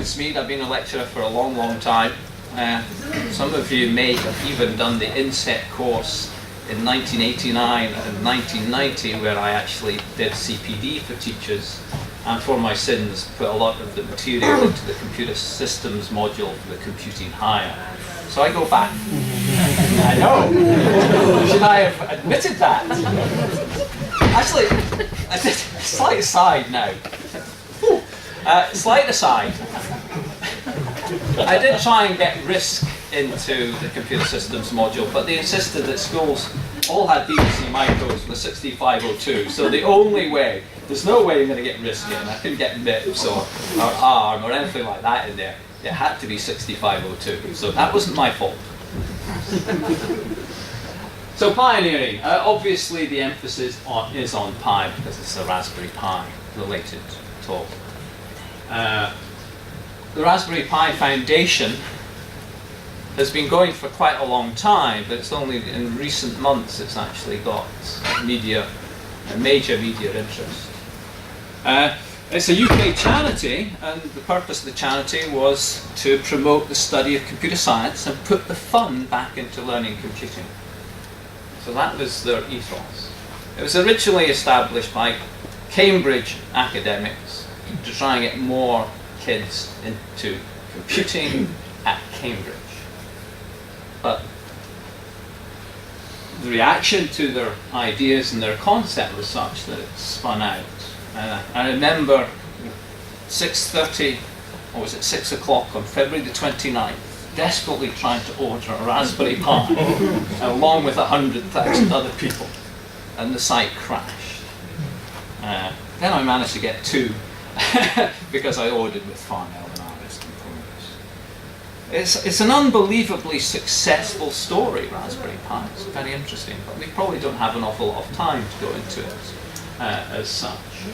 Duncan Smeed. I've been a lecturer for a long, long time. Some of you may have even done the inset course in 1989 and 1990, where I actually did CPD for teachers, and for my sins put a lot of the material into the computer systems module for the computing higher. So I go back. I know. Should I have admitted that? Actually, I did, slight aside now. Slight aside. I did try and get RISC into the computer systems module, but they insisted that schools all had BBC micros with 6502. So the only way, there's no way I'm going to get RISC in. I couldn't get MIPS or ARM or anything like that in there. It had to be 6502. So that wasn't my fault. So pioneering. Obviously the emphasis is on Pi because it's a Raspberry Pi related talk. The Raspberry Pi Foundation has been going for quite a long time, but it's only in recent months it's actually got major media interest. It's a UK charity, and the purpose of the charity was to promote the study of computer science and put the fun back into learning computing. So that was their ethos. It was originally established by Cambridge academics to try and get more kids into computing at Cambridge. But the reaction to their ideas and their concept was such that it spun out. I remember 6:30, or was it 6 o'clock on February the 29th, desperately trying to order a Raspberry Pi along with 100,000 other people, and the site crashed. Then I managed to get 2 because I ordered with Farnell and RS components. It's an unbelievably successful story, Raspberry Pi. It's very interesting, but we probably don't have an awful lot of time to go into it as such.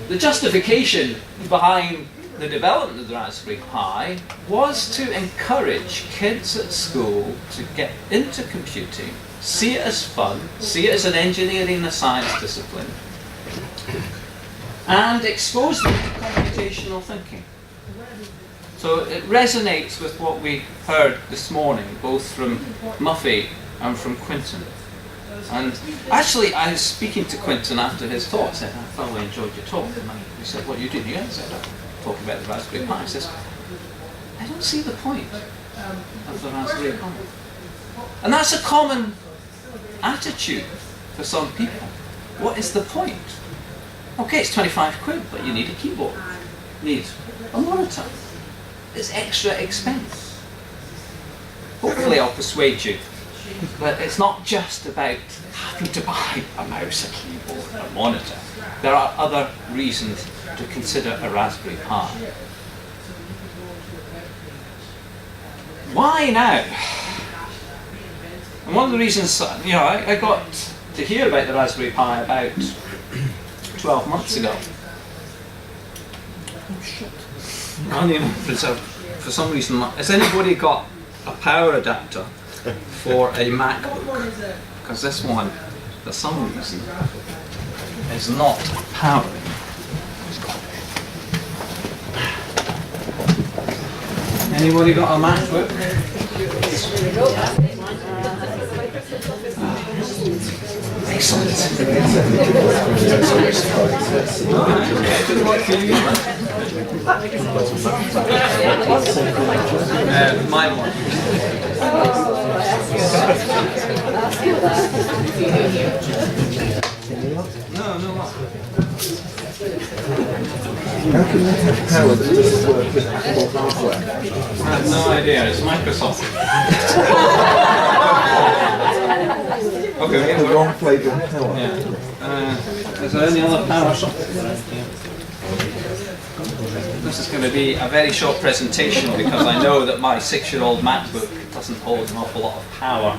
The justification behind the development of the Raspberry Pi was to encourage kids at school to get into computing, see it as fun, see it as an engineering and a science discipline, and expose them to computational thinking. So it resonates with what we heard this morning, both from Muffy and from Quinton. And actually, I was speaking to Quinton after his talk. I said, I thoroughly enjoyed your talk. And he said, what are you doing? I said, I'm talking about the Raspberry Pi. He says, I don't see the point of the Raspberry Pi. And that's a common attitude for some people. What is the point? Okay, it's 25 quid, but you need a keyboard. You need a monitor. It's extra expense. Hopefully I'll persuade you. But it's not just about having to buy a mouse, a keyboard, a monitor. There are other reasons to consider a Raspberry Pi. Why now? And one of the reasons, I got to hear about the Raspberry Pi about 12 months ago. Oh shit. For some reason, has anybody got a power adapter for a MacBook? Because this one, for some reason, is not powering. Anybody got a MacBook? Excellent. My one. No. How can you have power that doesn't work with Apple hardware? I have no idea. It's Microsoft. Okay, we have the wrong flavour of power. Yeah. Is there any other power software? This is going to be a very short presentation because I know that my 6-year-old MacBook doesn't hold an awful lot of power,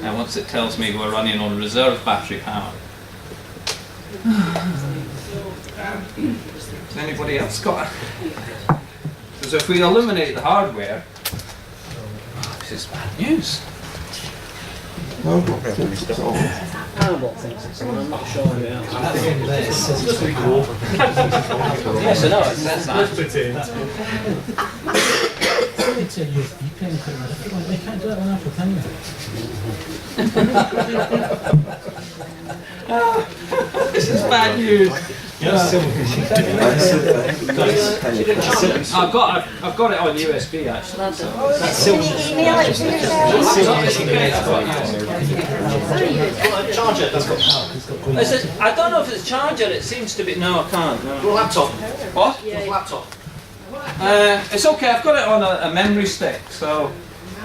and once it tells me we're running on reserve battery power. Has anybody else got it? Because if we eliminate the hardware, this is bad news. Hannibal thinks it's on, I'm not sure who else. Yes, I know, it says that. It's a USB pen, they can't do that on Apple, can they? This is bad news. I've got it on USB actually. So. Can you email it to yourself? I don't know if it's a charger. It seems to be. No, I can't. No. Laptop. What? Laptop. It's okay. I've got it on a memory stick. So,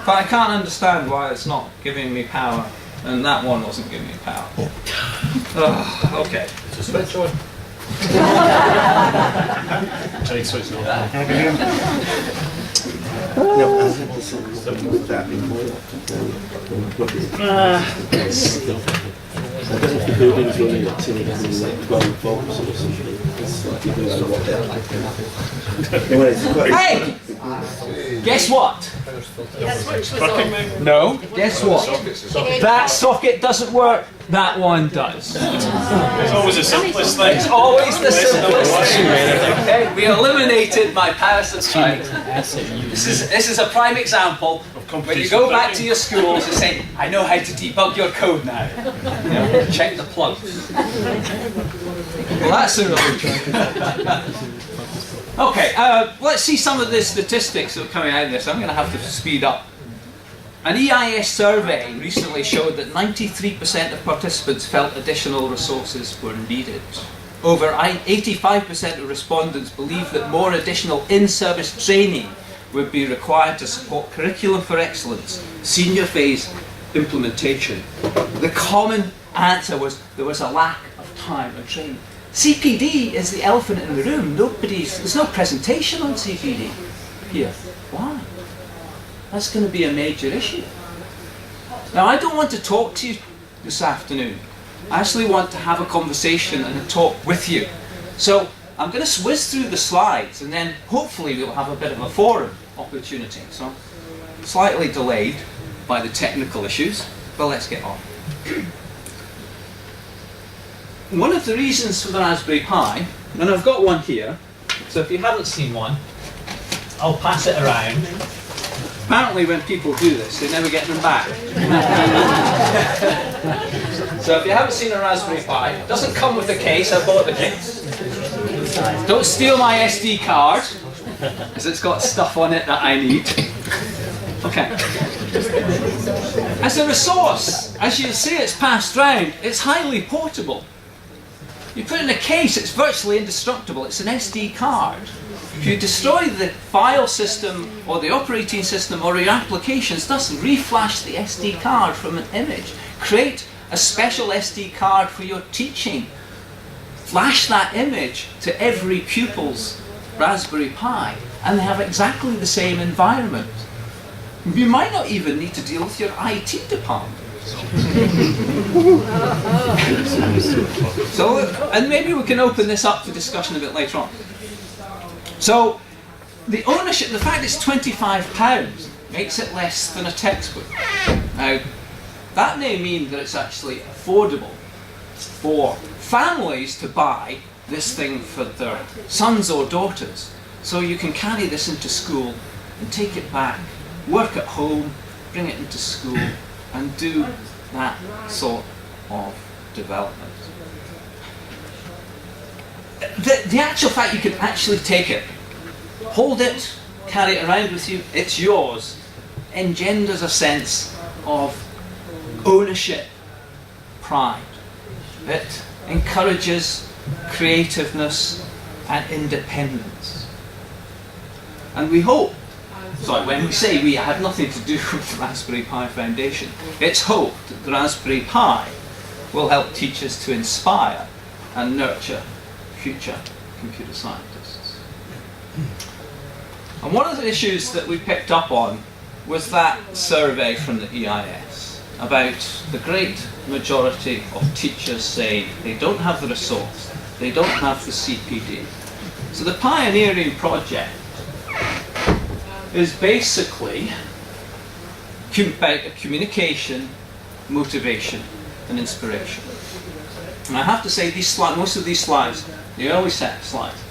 but I can't understand why it's not giving me power, and that one wasn't giving me power. Okay. Switch on. Take switch on. No, I had to send something with that before. I don't know if the building's running at 12 volts or something. It's like you don't know what they're anyway, it's quite. Hey! Guess what? No. Guess what? That socket doesn't work. That one does. It's always the simplest thing. It's always the simplest thing. Okay, we eliminated my power supply. This is a prime example. When you go back to your schools and say, I know how to debug your code now. You know, check the plugs. Well, that's a really tricky. Okay, let's see some of the statistics that are coming out of this. I'm going to have to speed up. An EIS survey recently showed that 93% of participants felt additional resources were needed. Over 85% of respondents believe that more additional in-service training would be required to support curriculum for excellence, senior phase implementation. The common answer was there was a lack of time and training. CPD is the elephant in the room. There's no presentation on CPD here. Why? That's going to be a major issue. Now, I don't want to talk to you this afternoon. I actually want to have a conversation and a talk with you. So I'm going to whiz through the slides and then hopefully we'll have a bit of a forum opportunity. So slightly delayed by the technical issues, but let's get on. One of the reasons for the Raspberry Pi, and I've got one here, so if you haven't seen one, I'll pass it around. Apparently when people do this, they never get them back. So if you haven't seen a Raspberry Pi, it doesn't come with a case, I bought the case. Don't steal my SD card, because it's got stuff on it that I need. Okay. As a resource, as you see it's passed round, it's highly portable. You put it in a case, it's virtually indestructible. It's an SD card. If you destroy the file system or the operating system or your applications, thus reflash the SD card from an image. Create a special SD card for your teaching. Flash that image to every pupil's Raspberry Pi, and they have exactly the same environment. You might not even need to deal with your IT department. So, and maybe we can open this up for discussion a bit later on. So, the ownership, the fact it's £25 makes it less than a textbook. Now, that may mean that it's actually affordable for families to buy this thing for their sons or daughters. So you can carry this into school and take it back, work at home, bring it into school, and do that sort of development. The actual fact you can actually take it, hold it, carry it around with you, it's yours, engenders a sense of ownership, pride. It encourages creativeness and independence. And we hope, sorry, when we say we, I have nothing to do with the Raspberry Pi Foundation, it's hoped that the Raspberry Pi will help teachers to inspire and nurture future computer scientists. And one of the issues that we picked up on was that survey from the EIS about the great majority of teachers saying they don't have the resource, they don't have the CPD. So the Pi-oneering project is basically about communication motivation and inspiration. And I have to say, these slides, most of these slides, the early set slides,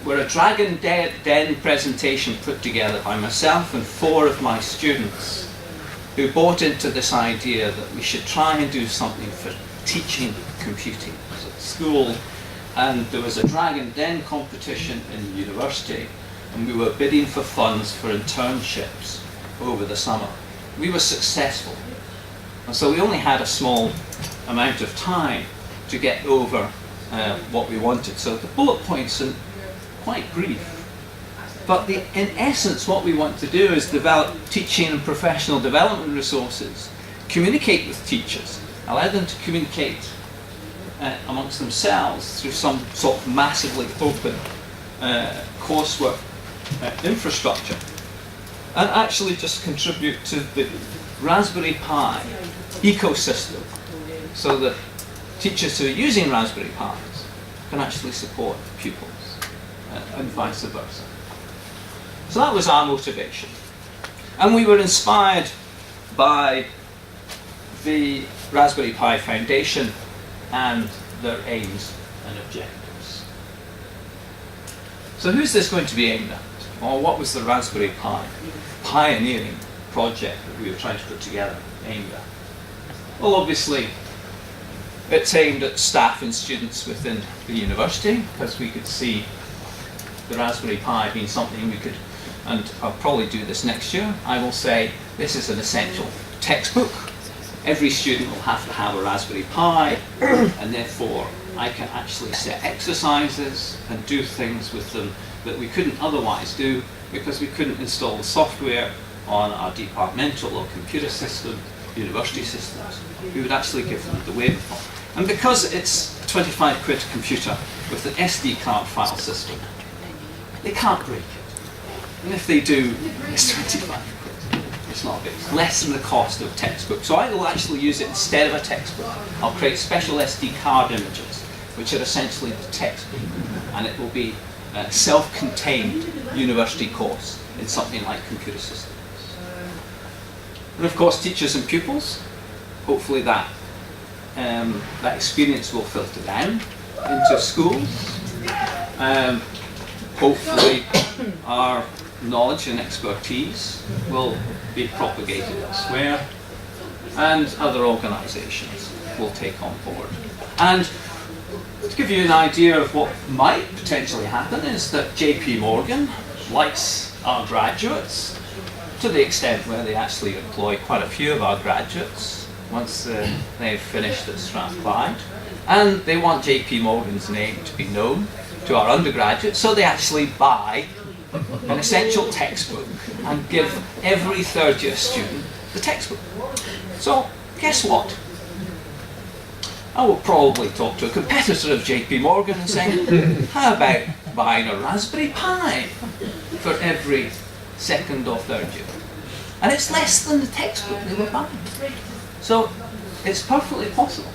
were a Dragon Den presentation put together by myself and 4 of my students who bought into this idea that we should try and do something for teaching computing at school. And there was a Dragon Den competition in the university, and we were bidding for funds for internships over the summer. We were successful. And so we only had a small amount of time to get over what we wanted. So the bullet points are quite brief. But in essence, what we want to do is develop teaching and professional development resources, communicate with teachers, allow them to communicate amongst themselves through some sort of massively open coursework infrastructure, and actually just contribute to the Raspberry Pi ecosystem so that teachers who are using Raspberry Pis can actually support pupils and vice versa. So that was our motivation. And we were inspired by the Raspberry Pi Foundation and their aims and objectives. So who's this going to be aimed at? Or what was the Raspberry Pi pioneering project that we were trying to put together aimed at? Well, obviously, it's aimed at staff and students within the university, because we could see the Raspberry Pi being something we could, and I'll probably do this next year, I will say this is an essential textbook. Every student will have to have a Raspberry Pi, and therefore I can actually set exercises and do things with them that we couldn't otherwise do because we couldn't install the software on our departmental or computer system, university systems. We would actually give them the waveform. And because it's a 25 quid computer with an SD card file system, they can't break it. And if they do, it's 25 quid. It's not big. It's less than the cost of a textbook. So I will actually use it instead of a textbook. I'll create special SD card images, which are essentially the textbook. And it will be a self-contained university course in something like computer systems. And of course, teachers and pupils, hopefully that experience will filter down into schools. Hopefully our knowledge and expertise will be propagated elsewhere, and other organisations will take on board. And to give you an idea of what might potentially happen is that JP Morgan likes our graduates to the extent where they actually employ quite a few of our graduates once they've finished at Strathclyde, and they want JP Morgan's name to be known to our undergraduates, so they actually buy an essential textbook and give every third year student the textbook. So guess what? I will probably talk to a competitor of JP Morgan and say, how about buying a Raspberry Pi for every second or third year? And it's less than the textbook they were buying. So it's perfectly possible.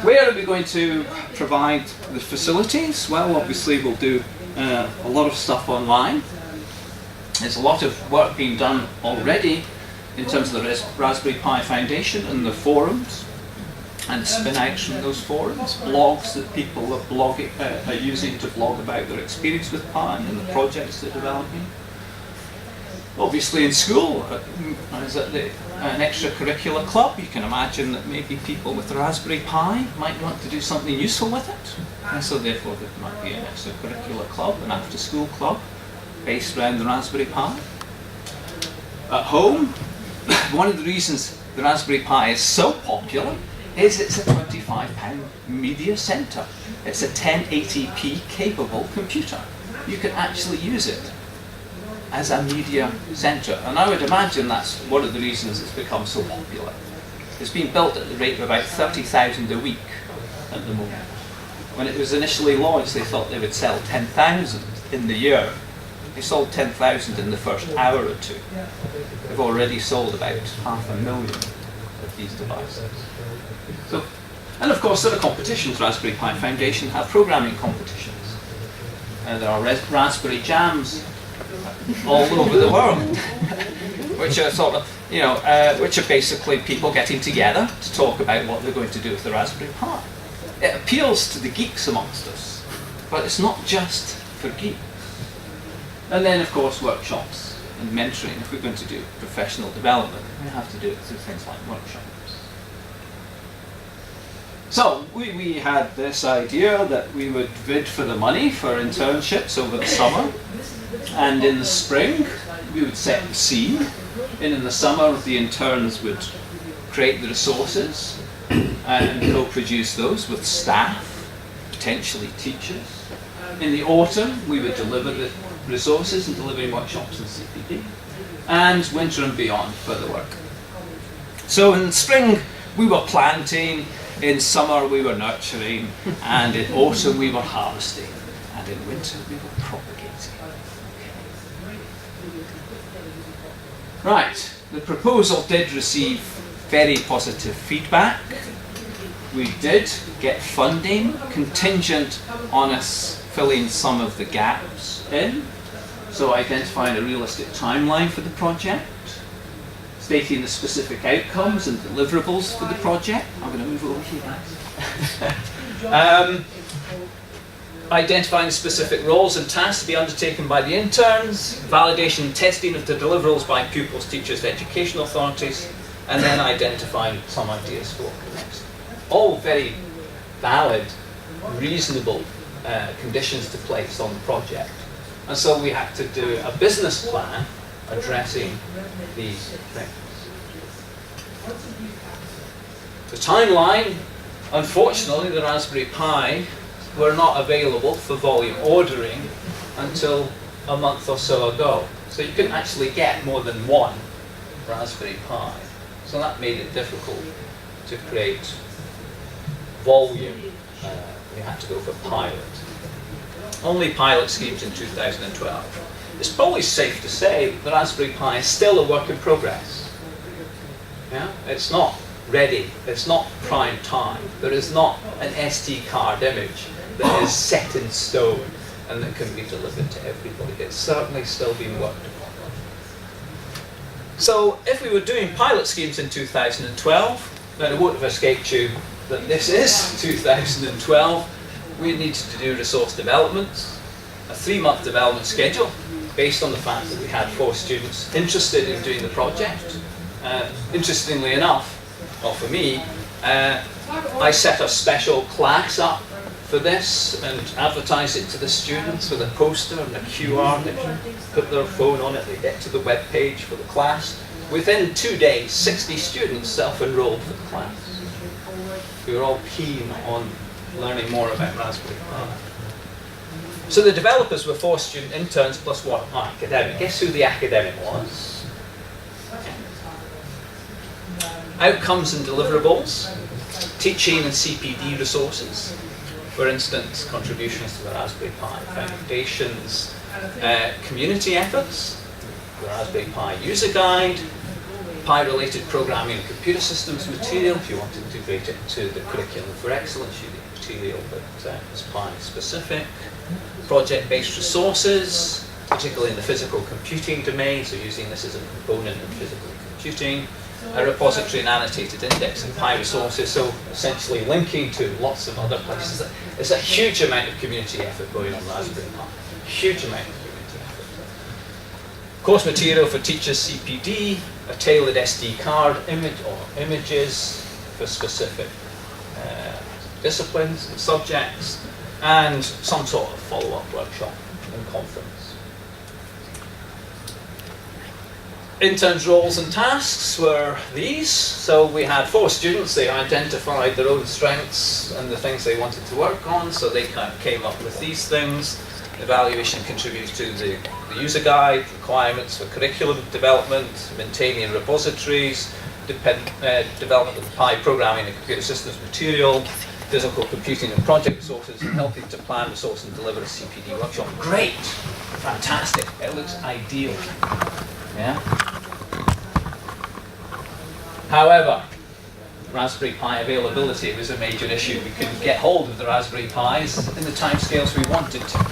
Where are we going to provide the facilities? Well, obviously we'll do a lot of stuff online. There's a lot of work being done already in terms of the Raspberry Pi Foundation and the forums and spin-outs from those forums, blogs that people are using to blog about their experience with Pi and the projects they're developing. Obviously in school, as at an extracurricular club, you can imagine that maybe people with the Raspberry Pi might want to do something useful with it. And so therefore there might be an extracurricular club, an after-school club, based around the Raspberry Pi. At home, one of the reasons the Raspberry Pi is so popular is it's a £25 media centre. It's a 1080p capable computer. You can actually use it as a media centre, and I would imagine that's one of the reasons it's become so popular. It's been built at the rate of about 30,000 a week at the moment. When it was initially launched, they thought they would sell 10,000 in the year. They sold 10,000 in the first hour or two. They've already sold about 500,000 of these devices. So, and of course there are competitions. Raspberry Pi Foundation have programming competitions. There are Raspberry Jams all over the world. which are sort of, which are basically people getting together to talk about what they're going to do with the Raspberry Pi. It appeals to the geeks amongst us, but it's not just for geeks. And then, of course, workshops and mentoring. If we're going to do professional development, we have to do it through things like workshops. So we had this idea that we would bid for the money for internships over the summer, and in the spring we would set the scene, and in the summer the interns would create the resources and co-produce those with staff, potentially teachers. In the autumn we would deliver the resources and delivering workshops in CPD, and winter and beyond further work. So in spring we were planting, in summer we were nurturing, and in autumn we were harvesting, and in winter we were propagating. Right, the proposal did receive very positive feedback. We did get funding contingent on us filling some of the gaps in, so identifying a realistic timeline for the project, stating the specific outcomes and deliverables for the project. I'm going to move over here, guys. Identifying specific roles and tasks to be undertaken by the interns, validation and testing of the deliverables by pupils, teachers, educational authorities, and then identifying some ideas for the next. All very valid, reasonable conditions to place on the project. And so we had to do a business plan addressing these things. The timeline, unfortunately, the Raspberry Pi were not available for volume ordering until a month or so ago. So you couldn't actually get more than one Raspberry Pi. So that made it difficult to create volume. We had to go for pilot. Only pilot schemes in 2012. It's probably safe to say that the Raspberry Pi is still a work in progress. Yeah? It's not ready, it's not prime time. There is not an SD card image that is set in stone and that can be delivered to everybody. It's certainly still being worked upon. So if we were doing pilot schemes in 2012, then it won't have escaped you that this is 2012. We needed to do resource developments, a 3-month development schedule, based on the fact that we had 4 students interested in doing the project. Interestingly enough, well for me, I set a special class up for this and advertised it to the students with a poster and a QR. They put their phone on it, they get to the web page for the class. Within 2 days, 60 students self-enrolled for the class. We were all keen on learning more about Raspberry Pi. So the developers were 4 student interns plus 1 academic. Guess who the academic was? Outcomes and deliverables, teaching and CPD resources. For instance, contributions to the Raspberry Pi Foundation's community efforts, the Raspberry Pi user guide, Pi-related programming and computer systems material. If you want to integrate it into the curriculum for excellence, you need material that is Pi-specific. Project-based resources, particularly in the physical computing domain, so using this as a component of physical computing. A repository and annotated index of Pi resources, so essentially linking to lots of other places. There's a huge amount of community effort going on Raspberry Pi. Huge amount of community effort. Course material for teachers CPD, a tailored SD card image or images for specific disciplines and subjects, and some sort of follow-up workshop and conference. Interns' roles and tasks were these. So we had 4 students. They identified their own strengths and the things they wanted to work on, so they kind of came up with these things. Evaluation contributes to the user guide, requirements for curriculum development, maintaining repositories, development of Pi programming and computer systems material, physical computing and project resources, and helping to plan, resource and deliver a CPD workshop. Great, fantastic, it looks ideal. Yeah. However, Raspberry Pi availability was a major issue. We couldn't get hold of the Raspberry Pis in the timescales we wanted to.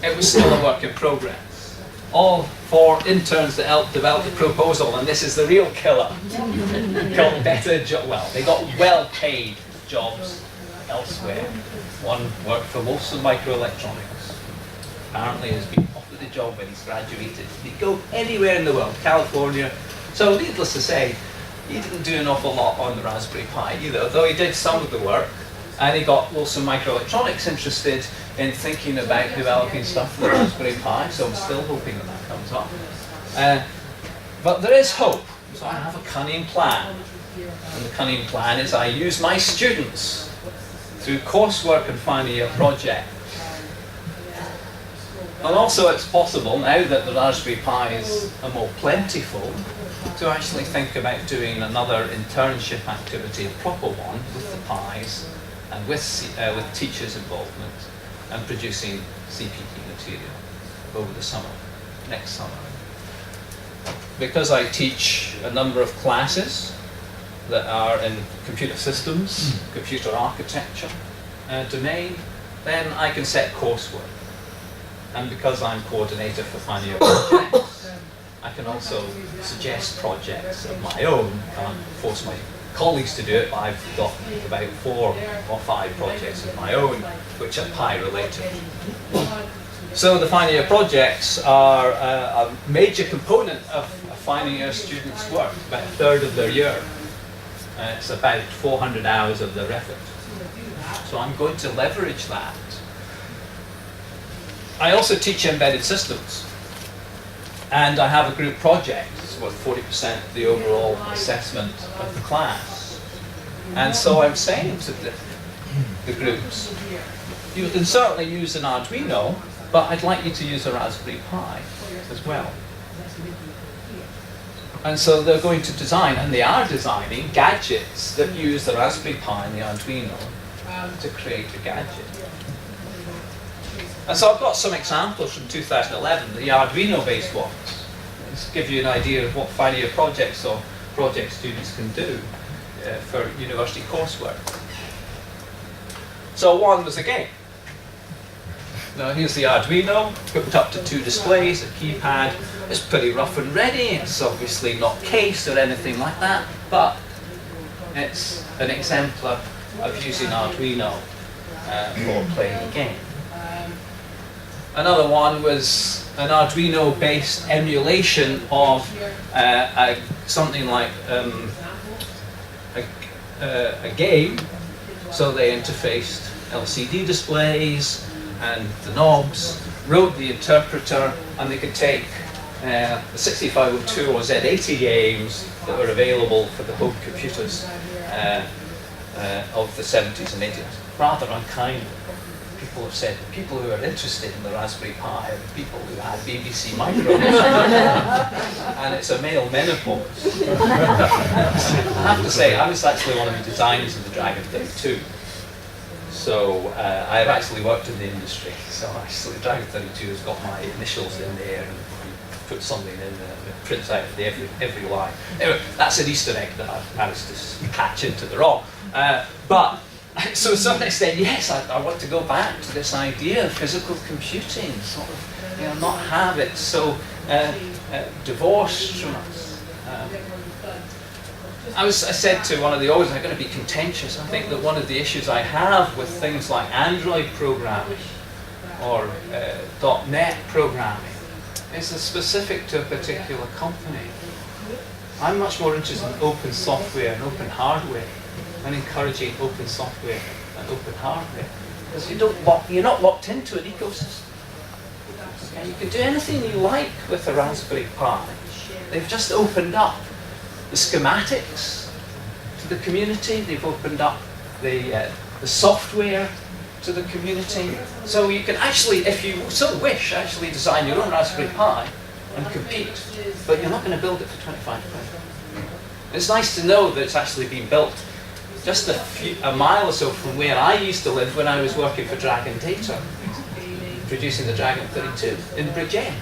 It was still a work in progress. all 4 interns that helped develop the proposal, and this is the real killer. Got better well, they got well-paid jobs elsewhere. One worked for Wolfson Microelectronics. Apparently has been offered the job when he's graduated. He'd go anywhere in the world, California. So needless to say, he didn't do an awful lot on the Raspberry Pi either, though he did some of the work. And he got Wolfson Microelectronics interested in thinking about developing stuff for the Raspberry Pi, so I'm still hoping that that comes up. But there is hope, so I have a cunning plan. And the cunning plan is I use my students through coursework and finding a project. And also it's possible, now that the Raspberry Pis are more plentiful, to actually think about doing another internship activity, a proper one, with the Pis and with teachers' involvement, and producing CPD material over the summer, next summer. Because I teach a number of classes that are in computer systems, computer architecture domain, then I can set coursework. And because I'm coordinator for finding projects, I can also suggest projects of my own. I can't force my colleagues to do it, but I've got about 4 or 5 projects of my own which are Pi related. So the final year projects are a major component of final year students' work, about 1/3 of their year. It's about 400 hours of their effort. So I'm going to leverage that. I also teach embedded systems, and I have a group project. It's about 40% of the overall assessment of the class. And so I'm saying to the groups, you can certainly use an Arduino, but I'd like you to use a Raspberry Pi as well. And so they're going to design, and they are designing, gadgets that use the Raspberry Pi and the Arduino to create a gadget. And so I've got some examples from 2011, the Arduino-based ones. Let's give you an idea of what final year projects or project students can do for university coursework. So one was a game. Now here's the Arduino, hooked up to 2 displays, a keypad. It's pretty rough and ready. It's obviously not cased or anything like that, but it's an exemplar of using Arduino for playing a game. Another one was an Arduino-based emulation of something like a game. So they interfaced LCD displays and the knobs, wrote the interpreter, and they could take the 6502 or Z80 games that were available for the home computers of the 70s and 80s. Rather unkind. People have said the people who are interested in the Raspberry Pi are the people who had BBC Micro. And it's a male menopause. I have to say, I was actually one of the designers of the Dragon 32. So I have actually worked in the industry. So actually Dragon 32 has got my initials in there, and you put something in there and it prints out every line. Anyway, that's an Easter egg that I've managed to patch into the ROM. But so to some extent, yes, I want to go back to this idea of physical computing, sort of, not have it so divorced from us. I said to one of the audience, I'm going to be contentious. I think that one of the issues I have with things like Android programming or .NET programming is specific to a particular company. I'm much more interested in open software and open hardware, and encouraging open software and open hardware, because you're not locked into an ecosystem. Okay? You can do anything you like with a Raspberry Pi. They've just opened up the schematics to the community. They've opened up the software to the community. So you can actually, if you so wish, actually design your own Raspberry Pi and compete. But you're not going to build it for 25 quid. It's nice to know that it's actually been built just a mile or so from where I used to live when I was working for Dragon Data, producing the Dragon 32 in Bridgend,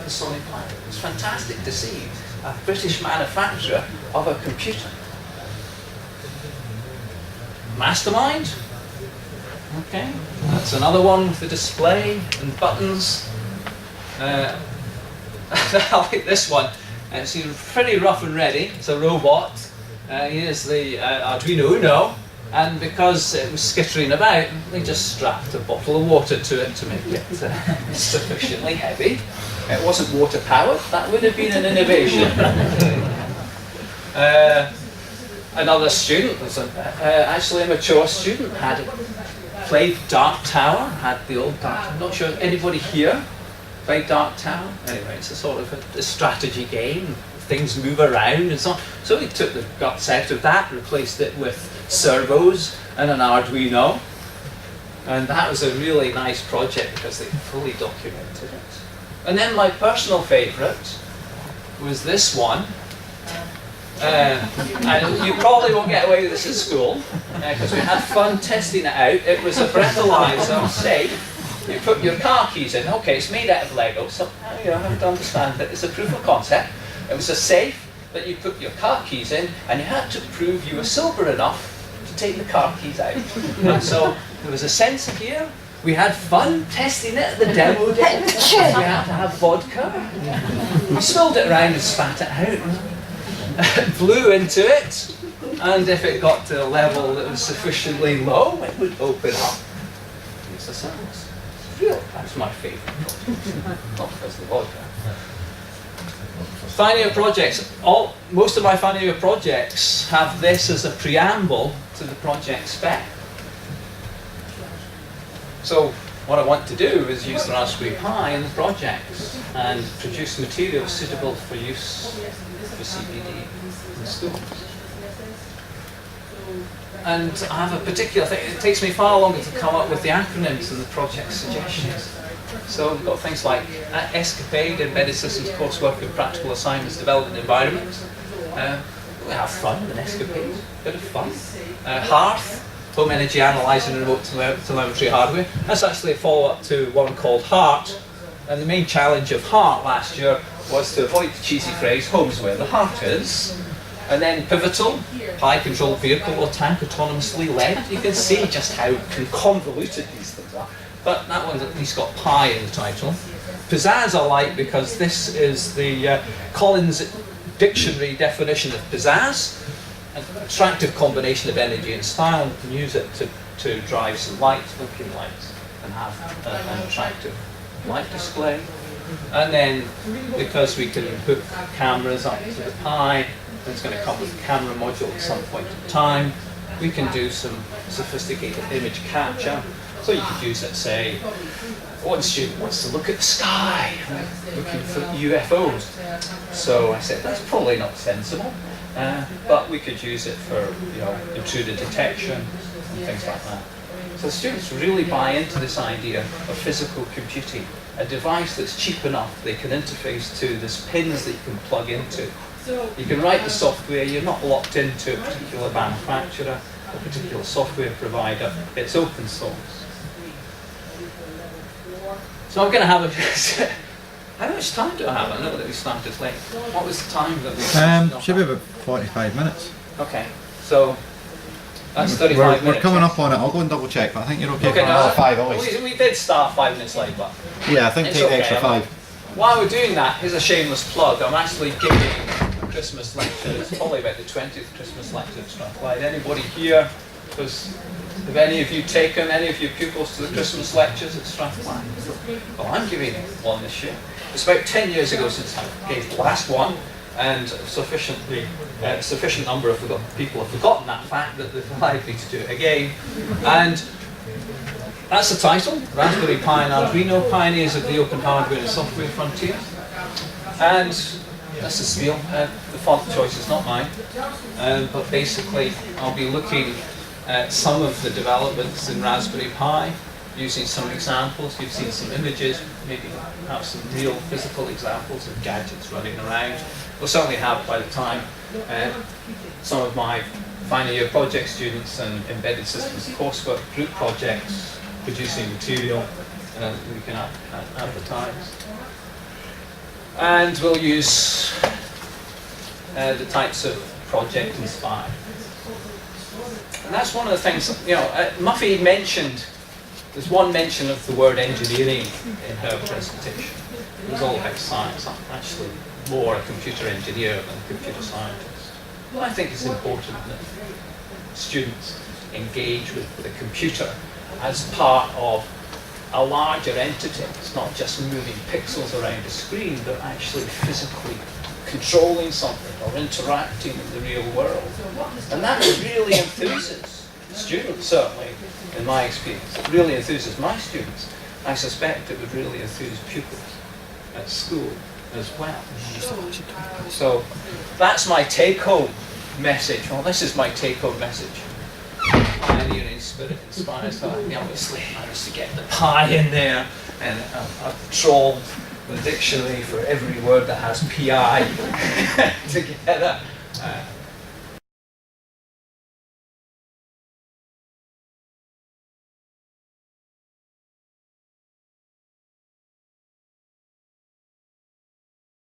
the Sony Planet. It's fantastic to see a British manufacturer of a computer. Mastermind. Okay, that's another one with the display and buttons. like this one. It's pretty rough and ready. It's a robot. Here's the Arduino Uno. And because it was skittering about, they just strapped a bottle of water to it to make it sufficiently heavy. It wasn't water powered. That would have been an innovation. Another student, was actually a mature student, played Dark Tower, had the old Dark Tower. I'm not sure if anybody here played Dark Tower. Anyway, it's a sort of a strategy game. Things move around and so on. So he took the guts out of that, replaced it with servos and an Arduino. And that was a really nice project because they fully documented it. And then my personal favourite was this one. And you probably won't get away with this at school because we had fun testing it out. It was a breathalyzer safe. You put your car keys in. Okay, it's made out of Lego, so you have to understand that it's a proof of concept. It was a safe that you put your car keys in, and you had to prove you were sober enough to take the car keys out. And so there was a sensor here. We had fun testing it at the demo day. We had to have vodka. We swilled it around and spat it out. Blew into it, and if it got to a level that was sufficiently low, it would open up. Use the cells. Really, that's my favourite project. Not because of the vodka. Final year projects. Most of my final year projects have this as a preamble to the project spec. So what I want to do is use the Raspberry Pi in the projects and produce materials suitable for use for CPD in schools. And I have a particular thing. It takes me far longer to come up with the acronyms and the project suggestions. So we've got things like Escapade, Embedded Systems coursework and practical assignments development environment. We have fun with Escapade, bit of fun. Hearth, home energy analyzer and remote telemetry hardware. That's actually a follow-up to one called Heart. And the main challenge of Heart last year was to avoid the cheesy phrase, home's where the heart is. And then Pivotal, Pi-controlled vehicle or tank autonomously led. You can see just how convoluted these things are. But that one's at least got Pi in the title. Pizzazz I like because this is the Collins Dictionary definition of pizzazz. An attractive combination of energy and style. You can use it to drive some lights, blinking lights, and have an attractive light display. And then because we can hook cameras up to the Pi, it's going to come with a camera module at some point in time, we can do some sophisticated image capture. So you could use it, say, one student wants to look at the sky, looking for UFOs. So I said, that's probably not sensible, but we could use it for intruder detection and things like that. So students really buy into this idea of physical computing, a device that's cheap enough they can interface to. There's pins that you can plug into. You can write the software, you're not locked into a particular manufacturer, a particular software provider, it's open source. So I'm going to have a... How much time do I have? I know that we started late. What was the time that we... Should be about 45 minutes. Okay, so that's 35 minutes. We're coming up on it. I'll go and double check, but I think you're okay, for no, another 5 hours. We did start 5 minutes late, but... Yeah, I think it's take the okay. extra 5. While we're doing that, here's a shameless plug. I'm actually giving a Christmas lecture. It's probably about the 20th Christmas lecture at Strathclyde. Anybody here? Have any of you taken any of your pupils to the Christmas lectures at Strathclyde? Well, I'm giving one this year. It's about 10 years ago since I gave the last one, and sufficient number of people have forgotten that fact that they've allowed me to do it again. And that's the title, Raspberry Pi and Arduino, Pioneers of the Open Hardware and Software Frontier. And that's the spiel. The font choice is not mine, but basically I'll be looking at some of the developments in Raspberry Pi, using some examples. You've seen some images, maybe have some real physical examples of gadgets running around. We'll certainly have, by the time, some of my final year project students and embedded systems coursework group projects producing material we can advertise. And we'll use the types of project inspired. And that's one of the things, Muffy mentioned, there's one mention of the word engineering in her presentation. was all about science. I'm actually more a computer engineer than a computer scientist. But I think it's important that students engage with the computer as part of a larger entity. It's not just moving pixels around a screen, but actually physically controlling something or interacting in the real world. And that really enthuses students, certainly, in my experience. It really enthuses my students. I suspect it would really enthuse pupils at school as well. So that's my take-home message. Well, this is my take-home message. Pioneering spirit inspires. So I obviously managed to get the pi in there, and I've trawled the dictionary for every word that has PI together.